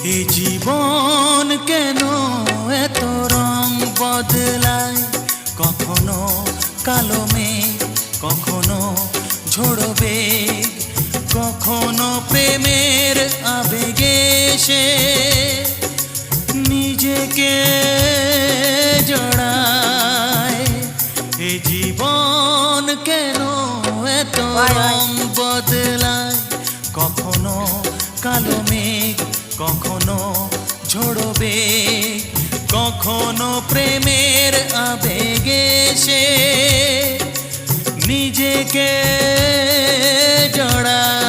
এ জীবন কেন এত রং বদলায়, কখনো কালো মেঘ, কখনো ঝোড়ো বেগ, কখনো প্রেমের আবেগে সে নিজেকে জড়ায়। এ জীবন কেন এত রং বদলায়, কখনো কালো মেঘ, কখনো ঝোড়ো বেগ, কখনো প্রেমের আবেগে সে নিজেকে জড়ায়।